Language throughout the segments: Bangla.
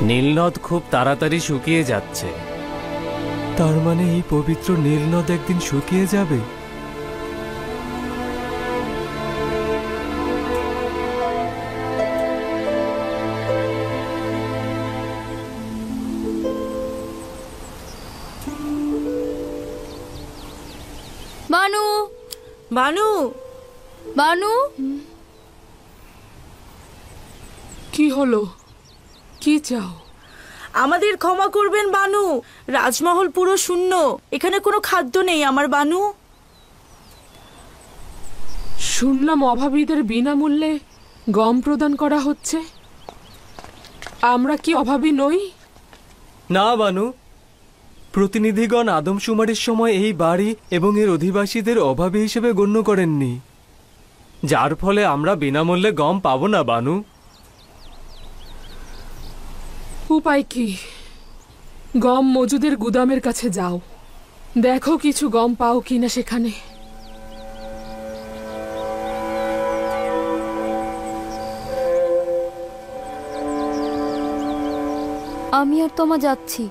নীলনদ খুব তাড়াতাড়ি শুকিয়ে যাচ্ছে। তার মানে এই পবিত্র নীলনদ একদিন শুকিয়ে যাবে? বানু, বানু, বানু, কি হলো? কি চাও? আমাদের ক্ষমা করবেন বানু, রাজমহল পুরো শূন্য, এখানে কোনো খাদ্য নেই আমার বানু। শুনলাম অভাবীদের বিনামূল্যে গম প্রদান করা হচ্ছে। আমরা কি অভাবী নই? না বানু, প্রতিনিধিগণ আদমশুমারির সময় এই বাড়ি এবং এর অধিবাসীদের অভাবী হিসেবে গণ্য করেননি, যার ফলে আমরা বিনামূল্যে গম পাবো না বানু। উপায় কি? গম মজুদের গুদামের কাছে যাও, দেখো কিছু গম পাও কিনা সেখানে। আমি আর তোমা যাচ্ছি,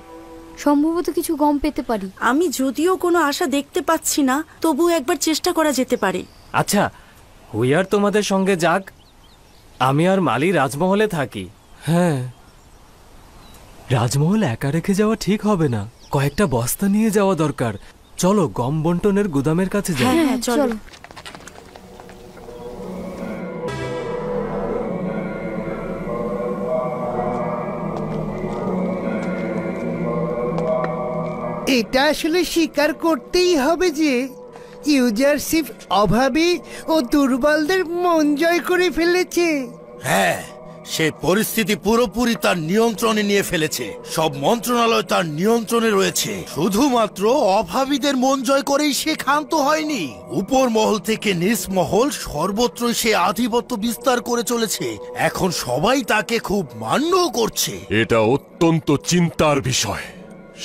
সম্ভবত কিছু গম পেতে পারি। আমি যদিও কোনো আশা দেখতে পাচ্ছি না, তবু একবার চেষ্টা করা যেতে পারে। আচ্ছা, হুইয়ার তোমাদের সঙ্গে যাক, আমি আর মালি রাজমহলে থাকি। হ্যাঁ, রাজমহল একা রেখে যাওয়া ঠিক হবে না, কয়েকটা বস্তা নিয়ে যাওয়া দরকার। চলো গম বন্টনের গুদামের কাছে যাই। হ্যাঁ, চলো। এটা আসলে স্বীকার করতেই হবে যে ইউজারশিপ অভাবী ও দুর্বলদের মন জয় করে ফেলেছে। হ্যাঁ, সে পরিস্থিতি পুরোপুরি তার নিয়ন্ত্রণে নিয়ে ফেলেছে। সব মন্ত্রণালয় তার নিয়ন্ত্রণে রয়েছে। শুধুমাত্র অভাবীদের মন জয় করেই সে ক্ষান্ত হয়নি, উপর মহল থেকে নিচ মহল সর্বত্রই সে আধিপত্য বিস্তার করে চলেছে। এখন সবাই তাকে খুব মান্যও করছে। এটা অত্যন্ত চিন্তার বিষয়।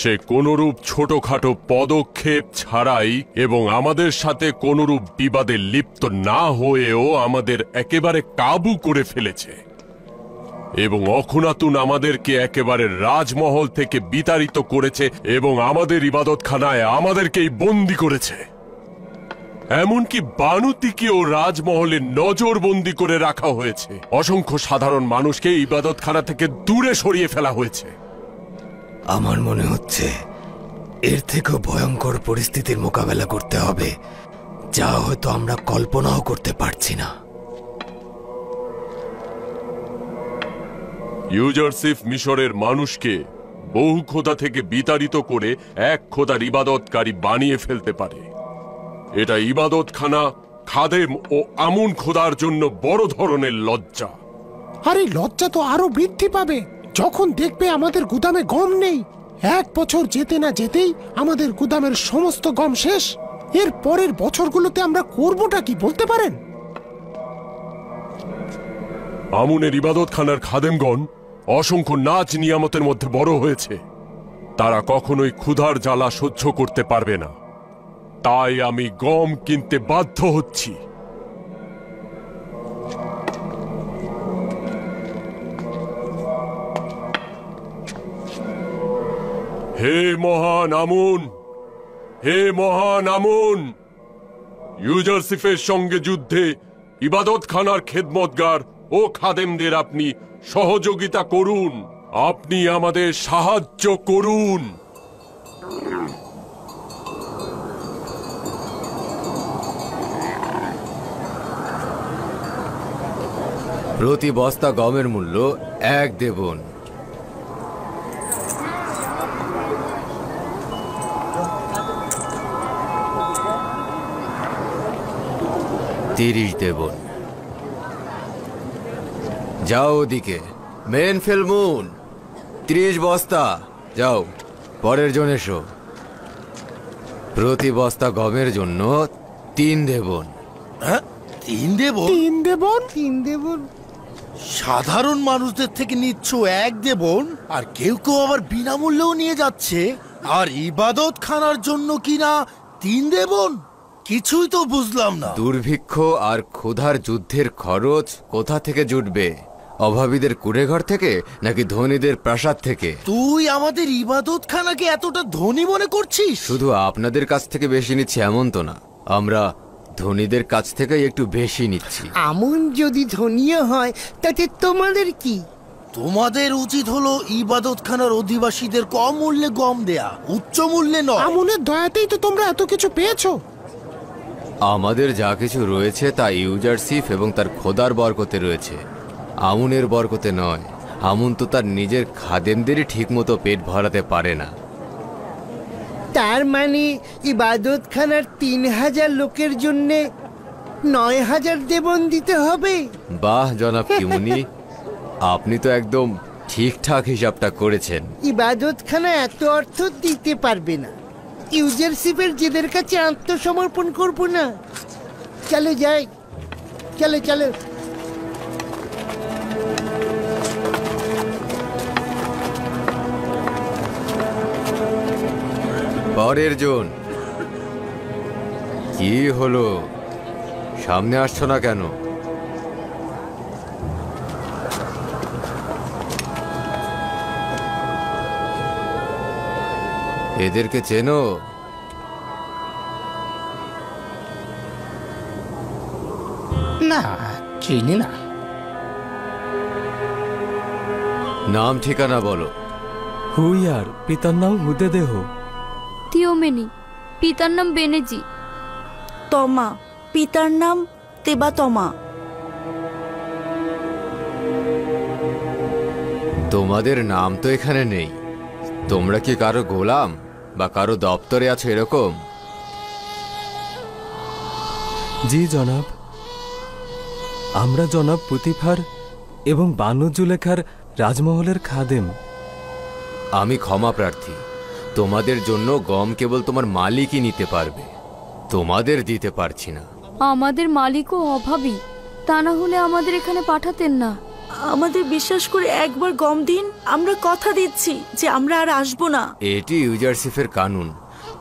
সে কোনরূপ ছোটখাটো পদক্ষেপ ছাড়াই এবং আমাদের সাথে কোনরূপ বিবাদে লিপ্ত না হয়েও আমাদের একেবারে কাবু করে ফেলেছে এবং অখুনাতুন আমাদেরকে একেবারে রাজমহল থেকে বিতাড়িত করেছে এবং আমাদের ইবাদতখানায় আমাদেরকেই বন্দী করেছে। এমনকি বানুতিকেও রাজমহলে নজরবন্দি করে রাখা হয়েছে। অসংখ্য সাধারণ মানুষকে ইবাদতখানা থেকে দূরে সরিয়ে ফেলা হয়েছে। আমার মনে হচ্ছে এর থেকেও ভয়ঙ্কর পরিস্থিতির মোকাবেলা করতে হবে, যা হয়তো আমরা কল্পনাও করতে পারছি না। ইউজারশিপ মিশরের মানুষকে বহু খোদা থেকে বিতাড়িত করে এক খোদার ইবাদতকারী বানিয়ে ফেলতে পারে। এটা ইবাদতখানা, খাদেম ও আমুন খোদার জন্য বড় ধরনের লজ্জা। আর এই লজ্জা তো আরো বৃদ্ধি পাবে যখন দেখবে আমাদের গুদামে গম নেই। 1 বছর যেতে না যেতেই আমাদের গুদামের সমস্ত গম শেষ। এর পরের বছরগুলোতে আমরা করবোটা কি বলতে পারেন? আমুনের ইবাদতখানার খাদেমগণ অসংখ্য নাচ নিয়ামতের মধ্যে বড় হয়েছে। তারা কখনোই ক্ষুধার জ্বালা সহ্য করতে পারবে না। তাই আমি গম কিনতে বাধ্য হচ্ছি। হে মহান আমুন, হে মহান আমুন, ইউজারশিপের সঙ্গে যুদ্ধে ইবাদতখানার খেদমতগার ও খাদেমদের আপনি সহযোগিতা করুন। আপনি আমাদের সাহায্য করুন। প্রতি বস্তা গমের মূল্য 1 দেবন। দেবন। যাও ওদিকে, মেনফেলমুন 30 বস্তা। যাও, পরের জন এসো। প্রতি বস্তা গমের জন্য 3 দেবন। হ্যাঁ, 3 দেবন? 3 দেবন? 3 দেবন? সাধারণ মানুষদের থেকে নিচ্ছ 1 দেবন, আর কেউ কেউ আবার বিনামূল্যেও নিয়ে যাচ্ছে। আর ইবাদতখানার জন্য কিনা 3 দেবন? কিছুই তো বুঝলাম না। দুর্ভিক্ষ আর ক্ষুধার যুদ্ধের খরচ কোথা থেকে জুটবে? অভাবীদের কুড়েঘর থেকে নাকি ধনীদের প্রাসাদ থেকে? তুই আমাদের ইবাদতখানাকে এতটা ধনী মনে করছিস? শুধু আপনাদের কাছ থেকে বেশি নিচ্ছি এমন তো না, আমরা ধনীদের কাছ থেকে একটু বেশি নিচ্ছি। আমন যদি ধনীয় হয় তাতে তোমাদের কি? তোমাদের উচিত হলো ইবাদতখানার অধিবাসীদের কম মূল্যে গম দেয়া, উচ্চ মূল্যে নয়। আমনের দয়াতেই তো তোমরা এত কিছু পেয়েছো। আমাদের যা কিছু রয়েছে তা ইউজারশিপ এবং তার খোদার বরকতে রয়েছে, আমুনের বরকতে নয়। আমুন তো তার নিজের খাদেমদেরই ঠিক মতো পেট ভরাতে পারে না। তার মানে ইবাদতখানার 3000 লোকের জন্য 9000 দেবন দিতে হবে। বাহ জনাব কিমুনি, আপনি তো একদম ঠিকঠাক হিসাবটা করেছেন। ইবাদতখানা এত অর্থ দিতে পারবে না। ইউজারশিপের জেদের কাছে আত্মসমর্পণ করব না। চলো যাই, চলো চলো। পরের জন কি হলো, সামনে আসছো না কেন? এদেরকে চেনো? না, চিনি না। নাম ঠিকানা বলো। হুইয়ার, পিতার নাম হুদেদেহ। তিওমেনি, পিতার নাম বেনেজি। তমা, পিতার নাম তেবাতমা। তোমাদের নাম তো এখানে নেই। তোমরা কি কারো গোলাম বা কারো দপ্তরে আছো এরকম? জি জনাব, আমরা জনাব পুতিফার এবং বানু জুলেখার রাজমহলের খাদেম। আমি ক্ষমা প্রার্থী, তোমাদের জন্য গম কেবল তোমার মালিকই নিতে পারবে, তোমাদের দিতে পারছি না। আমাদের মালিকও অভাবী, তা না হলে আমাদের এখানে পাঠাতেন না। আমাদের বিশ্বাস করে একবার গম দিন, আমরা কথা দিচ্ছি যে আমরা আর আসবো না। এটি ইউজারশিপের কানুন।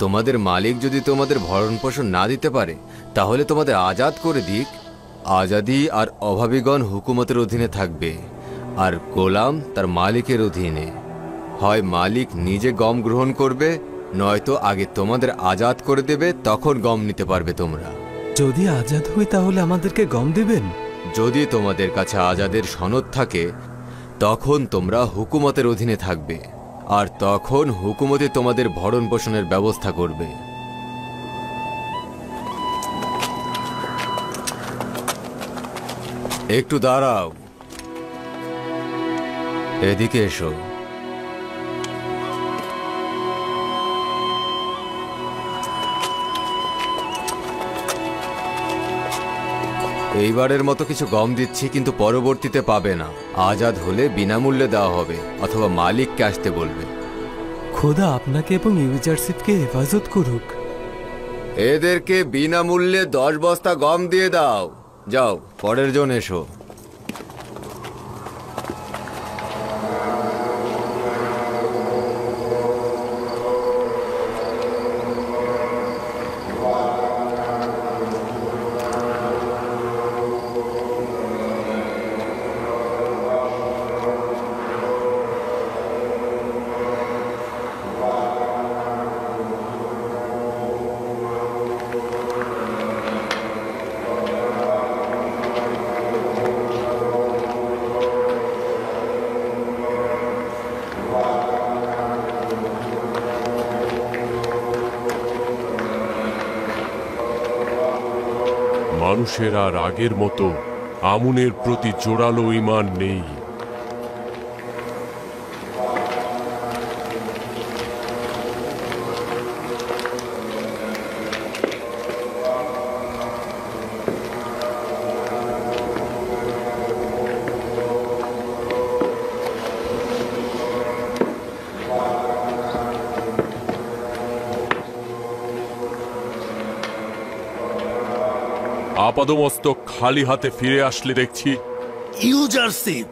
তোমাদের মালিক যদি তোমাদের ভরণ পোষণ না দিতে পারে তাহলে তোমাদের আজাদ করে দিক। আজাদি আর অভাবীগণ হুকুমতের অধীনে থাকবে, আর গোলাম তার মালিকের অধীনে। হয় মালিক নিজে গম গ্রহণ করবে, নয়তো আগে তোমাদের আজাদ করে দেবে, তখন গম নিতে পারবে তোমরা। যদি আজাদ হই তাহলে আমাদেরকে গম দেবেন? যদি তোমাদের কাছে আজাদের সনদ থাকে তখন তোমরা হুকুমতের অধীনে থাকবে, আর তখন হুকুমতে তোমাদের ভরণ পোষণের ব্যবস্থা করবে। একটু দাঁড়াও, এদিকে এসো। এইবারের মতো কিছু গম দিচ্ছি, কিন্তু পরবর্তীতে পাবে না। আজাদ হলে বিনামূল্যে দেওয়া হবে, অথবা মালিককে আসতে বলবে। খোদা আপনাকে এবং ইউজারশিপকে হেফাজত করুক। এদেরকে বিনামূল্যে 10 বস্তা গম দিয়ে দাও। যাও, পরের জন এসো। মানুষের আর আগের মতো আমুনের প্রতি জোরালো ঈমান নেই। আপাদমস্তক খালি হাতে ফিরে আসলে দেখছি। ইউজারশিপ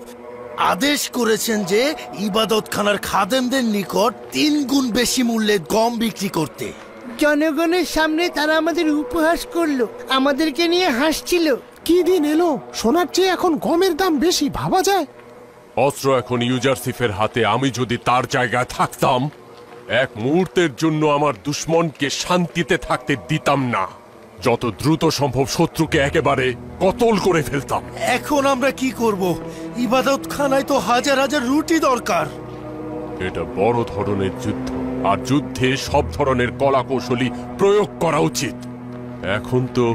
আদেশ করেছেন যে ইবাদতখানার খাদেমদের নিকট 3 গুণ বেশি মূল্যে গম বিক্রি করতে। জনগণের সামনে তারা আমাদের উপহাস করলো, আমাদেরকে নিয়ে হাসছিল। কি দিন এলো, সোনার চেয়ে এখন গমের দাম বেশি, ভাবা যায়? অস্ত্র এখন ইউজারসিফের হাতে। আমি যদি তার জায়গায় থাকতাম, এক মুহূর্তের জন্য আমার দুশ্মনকে শান্তিতে থাকতে দিতাম না। যত দ্রুত সম্ভব শত্রুকে একেবারে কতল করে ফেলতাম। এখন আমরা কি করব? ইবাদতখানায় তো হাজার হাজার রুটি দরকার। এটা বড় ধরনের যুদ্ধ, আর যুদ্ধে সব ধরনের কলাকৌশলী প্রয়োগ করা উচিত। এখন তো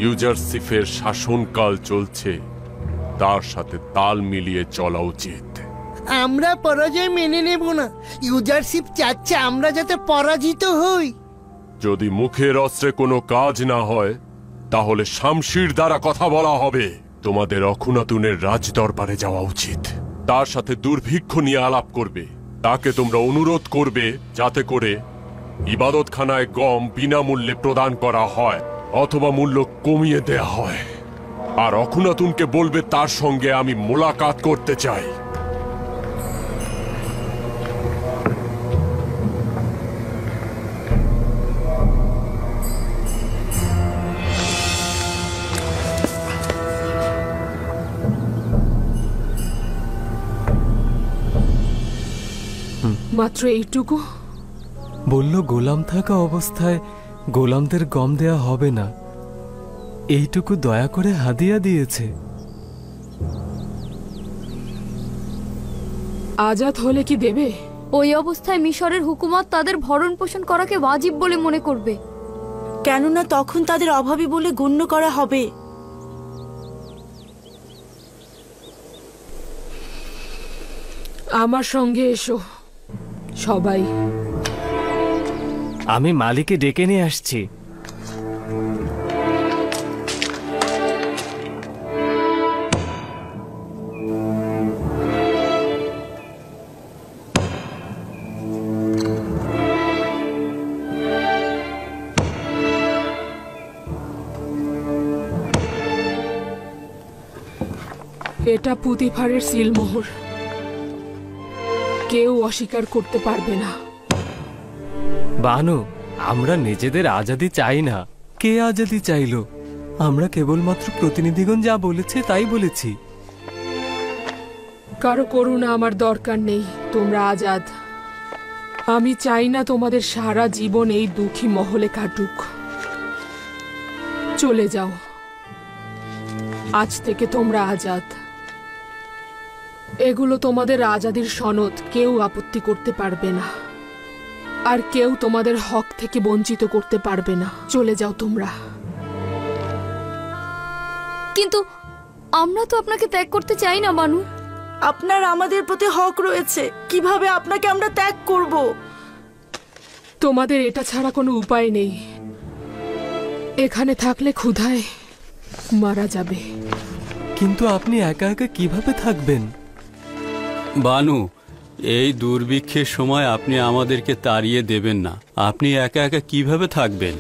ইউজারসিফের শাসনকাল চলছে, তার সাথে তাল মিলিয়ে চলা উচিত। আমরা পরাজয় মেনে নেব না। ইউজারশিপ চাচ্ছে আমরা যাতে পরাজিত হই। যদি মুখের অস্ত্রে কোনো কাজ না হয়, তাহলে শামশির দ্বারা কথা বলা হবে। তোমাদের অখুনাতুনের রাজ দরবারে যাওয়া উচিত। তার সাথে দুর্ভিক্ষ নিয়ে আলাপ করবে। তাকে তোমরা অনুরোধ করবে যাতে করে ইবাদতখানায় গম বিনামূল্যে প্রদান করা হয় অথবা মূল্য কমিয়ে দেয়া হয়। আর অখুনাতুনকে বলবে তার সঙ্গে আমি মোলাকাত করতে চাই। মাত্র এইটুকু? বলল গোলাম থাকা অবস্থায় গোলামদের গম দেয়া হবে না। এইটুকু দয়া করে হাদিয়া দিয়েছে। আজাদ হলে কি দেবে? ওই অবস্থায় মিশরের হুকুমত তাদের ভরণ পোষণ করাকে ওয়াজিব বলে মনে করবে। কেননা তখন তাদের অভাবী বলে গণ্য করা হবে। আমার সঙ্গে এসো সবাই। আমি মালিককে ডেকে নিয়ে আসছি। এটা পুতিফারের সিলমোহর, কেউ অস্বীকার করতে পারবে না। বানু, আমরা নিজেদের আজাদি চাই না। কে আজাদি চাইলো? আমরা কেবলমাত্র প্রতিনিধিগণ যা বলেছে তাই বলেছি। কারো করুণা আমার দরকার নেই, তোমরা আজাদ। আমি চাই না তোমাদের সারা জীবন এই দুঃখী মহলে কাটুক। চলে যাও, আজ থেকে তোমরা আজাদ। এগুলো তোমাদের আজাদির সনদ, কেউ আপত্তি করতে পারবে না, আর কেউ তোমাদের হক থেকে বঞ্চিত করতে পারবে না। চলে যাও তোমরা। কিন্তু আমরা তো আপনাকে ত্যাগ করতে চাই না বানু। আপনার আমাদের প্রতি হক রয়েছে, কিভাবে আপনাকে আমরা ত্যাগ করব? তোমাদের এটা ছাড়া কোনো উপায় নেই। এখানে থাকলে ক্ষুধায় মারা যাবে। কিন্তু আপনি একা একা কিভাবে থাকবেন? বানু, এই দুর্ভিক্ষের সময় আপনি আমাদেরকে তাড়িয়ে দেবেন না। আপনি একা একা কিভাবে থাকবেন?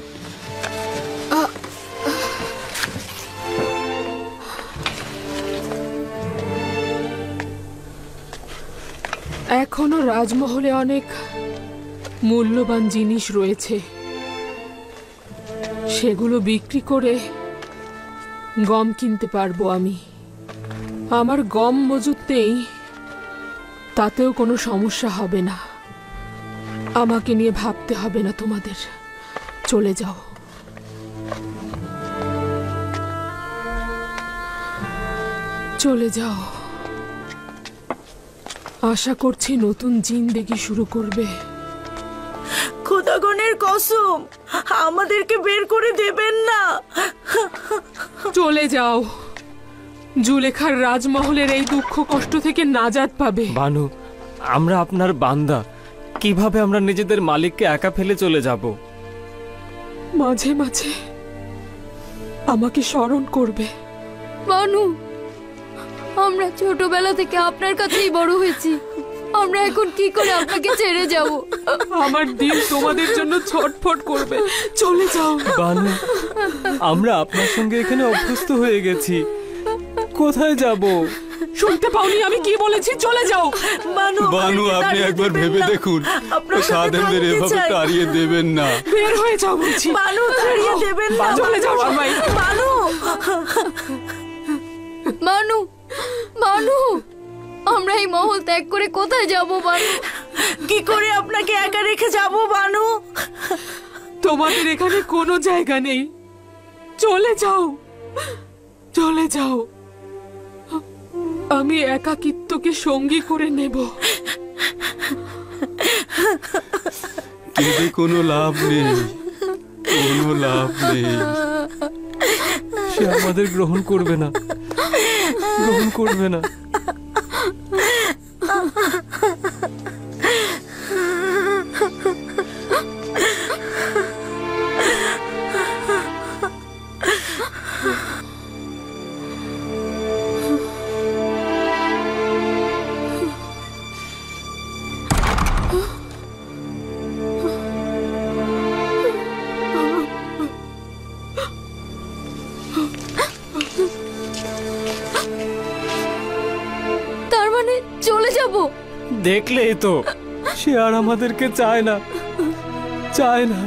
এখনো রাজমহলে অনেক মূল্যবান জিনিস রয়েছে, সেগুলো বিক্রি করে গম কিনতে পারবো আমি। আমার গম মজুত নেই, তাতেও কোনো সমস্যা হবে না। আমাকে নিয়ে ভাবতে হবে না তোমাদের। চলে যাও। চলে যাও। আশা করছি নতুন জিন্দেগি শুরু করবে। খোদাগণের কসম, আমাদেরকে বের করে দেবেন না। চলে যাও। জুলেখার রাজমহলের এই দুঃখ কষ্ট থেকে নাজাত পাবে। বানু, আমরা আপনার বান্দা, কিভাবে আমরা নিজেদের মালিককে একা ফেলে চলে যাব? মাঝে মাঝে আমাকে স্মরণ করবে। বানু, আমরা ছোটবেলা থেকে আপনার কাছেই বড় হয়েছি। আমরা এখন কি করে আপনাকে ছেড়ে যাব? আমার দিল তোমাদের জন্য ছটফট করবে। চলে যাও। বানু, আমরা আপনার সঙ্গে এখানে অভ্যস্ত হয়ে গেছি। কোথায় যাব? শুনতে পাওনি আমি কি বলেছি? চলে যাও। বানু, আপনি একবার ভেবে দেখুন, খাদেমদের এভাবে তাড়িয়ে দেবেন না। বের হয়ে যাও বলছি। বানু, তাড়িয়ে দেবেন না। চলে যাও সবাই। বানু, বানু, বানু, আমরা এই মহল ত্যাগ করে কোথায় যাব বানু? কি করে আপনাকে একা রেখে যাব বানু? তোমাদের এখানে কোনো জায়গা নেই। চলে যাও, চলে যাও। আমি একাকিত্বকে সঙ্গী করে নেব। কিন্তু কোনো লাভ নেই, কোনো লাভ নেই। সে আমাদের গ্রহণ করবে না, গ্রহণ করবে না। তার মানে চলে যাব? দেখলেই তো, সে আর আমাদেরকে চায় না, চায় না।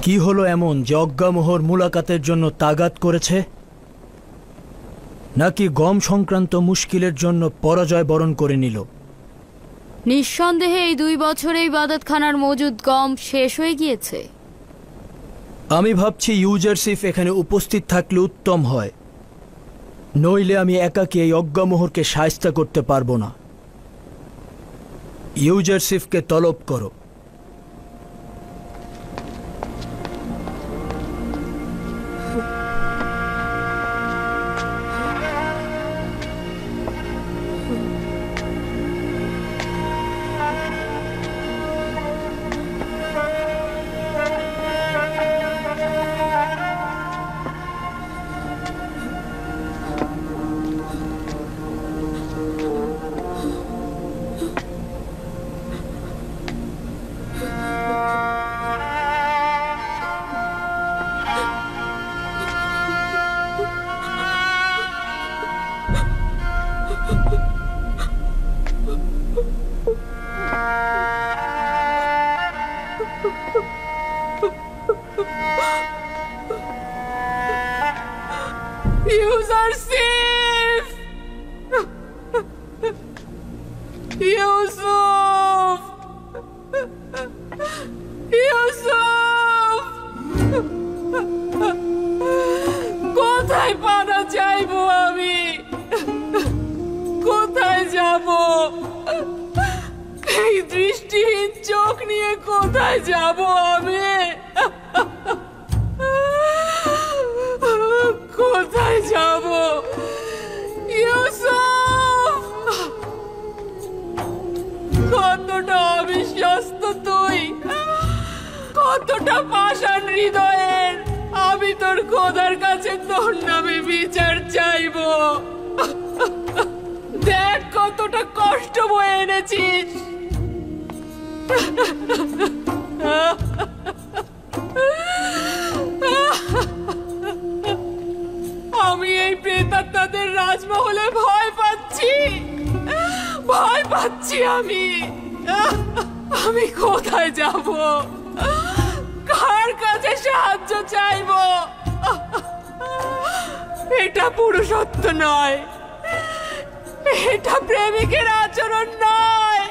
কি হলো এমন যে অজ্ঞামোহর মুলাকাতের জন্য তাগাদ করেছে, নাকি গম সংক্রান্ত মুশকিলের জন্য পরাজয় বরণ করে নিল? নিঃসন্দেহে এই 2 বছরে ইবাদতখানার মজুদ গম শেষ হয়ে গিয়েছে। আমি ভাবছি ইউজারসিফ এখানে উপস্থিত থাকলে উত্তম হয়, নইলে আমি একাকী এই অজ্ঞামোহরকে শায়েস্তা করতে পারবো না। ইউজারসিফকে তলব করো। ইউজারসিফ! ইউসুফ! ইউসুফ! কোথায় পানা চাইবো আমি? কোথায় যাব? এই দৃষ্টিহীন চোখ নিয়ে কোথায় যাব আমি? কোথায় যাব? ইউসুফ! কতটা অবিশ্বস্ত তুই, কতটা পাষাণ হৃদয়ের। আমি তোর খোদার কাছে তোর নামে বিচার চাইব। দেখ কতটা কষ্ট বয়ে এনেছিস। আমি এই প্রেতাত্মাদের রাজমহলে ভয় পাচ্ছি, ভয় পাচ্ছি। আমি কোথায় যাব? কার কাছে সাহায্য চাইব? এটা পুরুষত্ব নয়, এটা প্রেমিকের আচরণ নয়।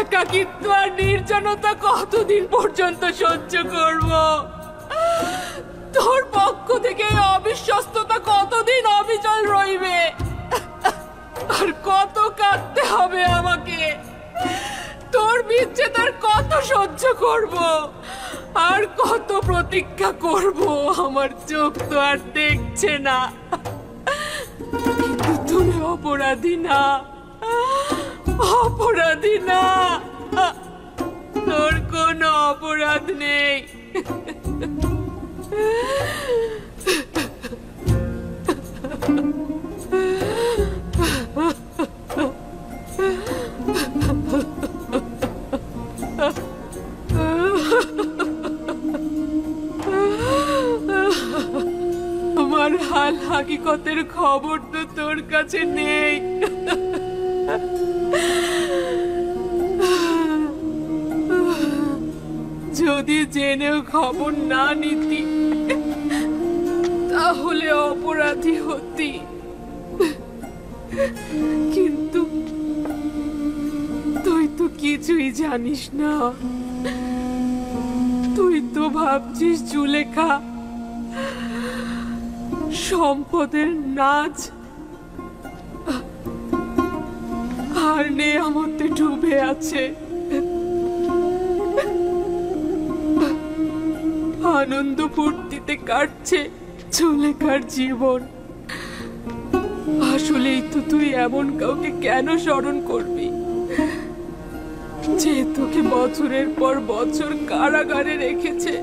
একাকিত্ব আর নির্জনতা কতদিন পর্যন্ত সহ্য করব? তোর পক্ষ থেকে এই অবিশ্বস্ততা কতদিন অবিচল রইবে? আর কত কাঁদতে হবে আমাকে? তোর বিচ্ছেদ আর কত সহ্য করব? আর কত প্রতীক্ষা করব? আমার চোখ তো আর দেখছে না। কিন্তু তুমি অপরাধী না, অপরাধী না। তোর কোনো অপরাধ নেই। আমার হাল হাকিকতের খবর তো তোর কাছে নেই। যদি জেনেও খবর না নিতি তাহলে অপরাধী হতি, কিন্তু তুই তো কিছুই জানিস না। তুই তো ভাবছিস জুলেখা সম্পদের নাচ আর নেয়ামতে ডুবে আছে। আনন্দ ফুর্তিতে কাটছে জুলেখার জীবন। আসলেই তো তুই এমন কাউকে কেন স্মরণ করবি যে তোকে বছরের পর বছর কারাগারে রেখেছে?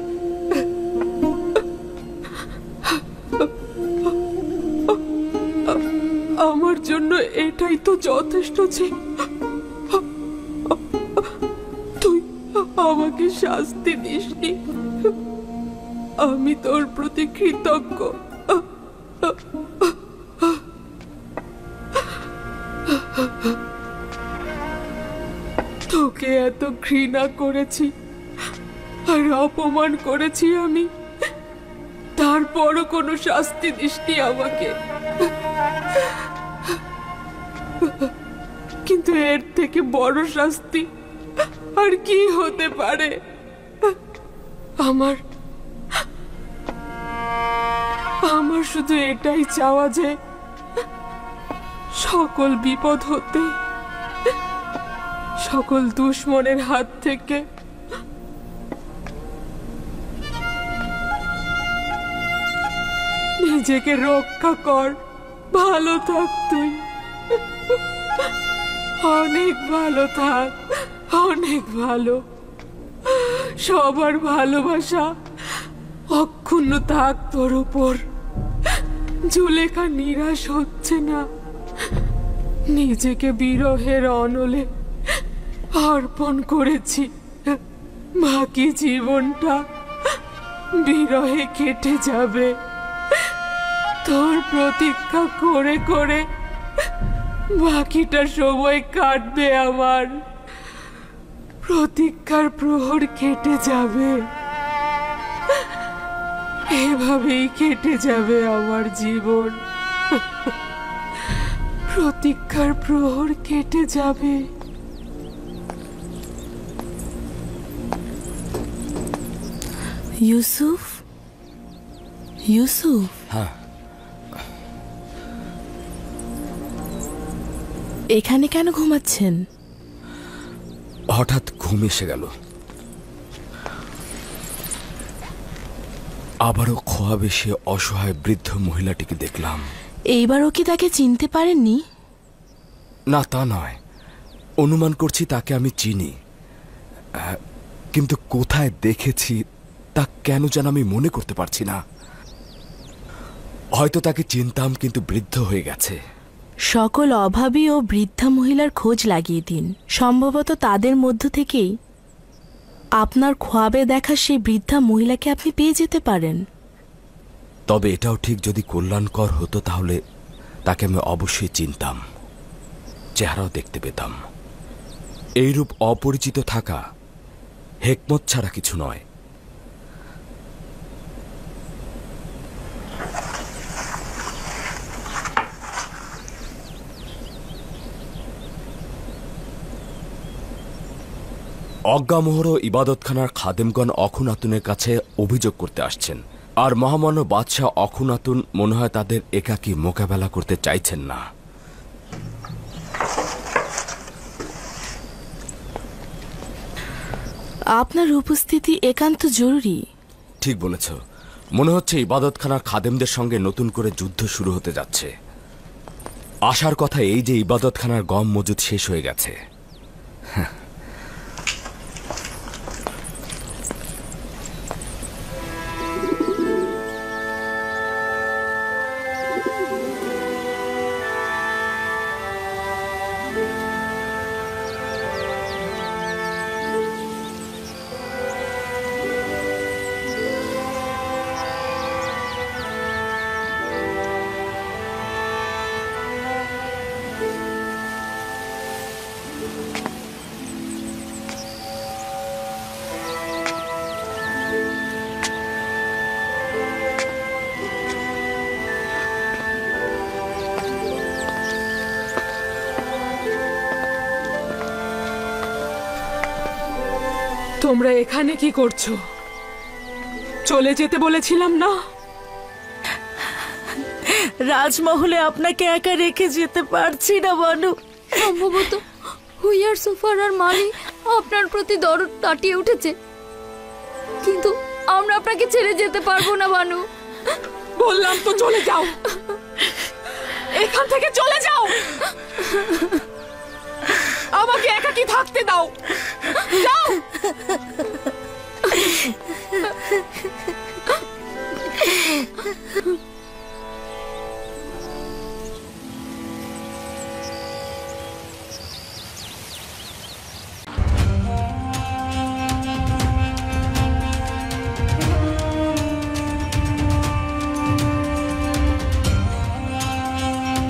আমার জন্য এটাই তো যথেষ্ট যে তুই আমাকে শাস্তি দিসনি। আমি তোর প্রতি কৃতজ্ঞ। তোকে এত ঘৃণা করেছি আর অপমান করেছি আমি, তারপরও কোনো শাস্তি দিসনি আমাকে। কিন্তু এর থেকে বড় শাস্তি আর কি হতে পারে? আমার শুধু এটাই চাওয়া যে সকল বিপদ হতে, সকল দুশ্মনের হাত থেকে নিজেকে রক্ষা কর। ভালো থাক তুই, অনেক ভালো থাক, অনেক ভালো। সবার ভালোবাসা অক্ষুণ্ণ থাক তোর উপর। জুলেখা নিরাশ হচ্ছে না, নিজেকে বিরহের অনলে অর্পণ করেছি। বাকি জীবনটা বিরহে কেটে যাবে। তোর প্রতীক্ষা করে করে বাকিটা সময় কাটবে আমার। প্রতীক্ষার প্রহর কেটে যাবে, এভাবেই কেটে যাবে আমার জীবন। প্রতীক্ষার প্রহর কেটে যাবে। ইউসুফ, ইউসুফ, হ্যাঁ, এখানে কেন ঘুমাচ্ছেন? হঠাৎ ঘুম এসে গেল। আবারও খোয়াবে সে অসহায় বৃদ্ধ মহিলাটিকে দেখলাম। এইবারও কি তাকে চিনতে পারেননি? না, তা নয়, অনুমান করছি তাকে আমি চিনি, কিন্তু কোথায় দেখেছি তা কেন যেন আমি মনে করতে পারছি না। হয়তো তাকে চিনতাম, কিন্তু বৃদ্ধ হয়ে গেছে। সকল অভাবী ও বৃদ্ধা মহিলার খোঁজ লাগিয়ে দিন। সম্ভবত তাদের মধ্য থেকেই আপনার খোয়াবে দেখা সেই বৃদ্ধা মহিলাকে আপনি পেয়ে যেতে পারেন। তবে এটাও ঠিক, যদি কল্যাণকর হতো তাহলে তাকে আমি অবশ্যই চিনতাম, চেহারাও দেখতে পেতাম। এইরূপ অপরিচিত থাকা হেকমত ছাড়া কিছু নয়। অজ্ঞামোহর ও ইবাদতখানার খাদেমগণ অখুনাতুনের কাছে অভিযোগ করতে আসছেন। আর মহামান্য বাদশাহ অখুনাতুন মনে হয় তাদের একাকী মোকাবেলা করতে চাইছেন না। আপনার উপস্থিতি একান্ত জরুরি। ঠিক বলেছ, মনে হচ্ছে ইবাদতখানার খাদেমদের সঙ্গে নতুন করে যুদ্ধ শুরু হতে যাচ্ছে। আশার কথা এই যে ইবাদতখানার গম মজুদ শেষ হয়ে গেছে। তোমরা এখানে কি করছো? চলে যেতে বলেছিলাম না? রাজমহলে আপনাকে একা রেখে যেতে পারছি না বানু। সম্ভবত হুইয়ার সুফার আর মালি আপনার প্রতি দরদ কাটিয়ে উঠেছে, কিন্তু আমরা আপনাকে ছেড়ে যেতে পারবো না বানু। বললাম তো চলে যাও, এখান থেকে চলে যাও, আমাকে একাকী থাকতে দাও। যাও।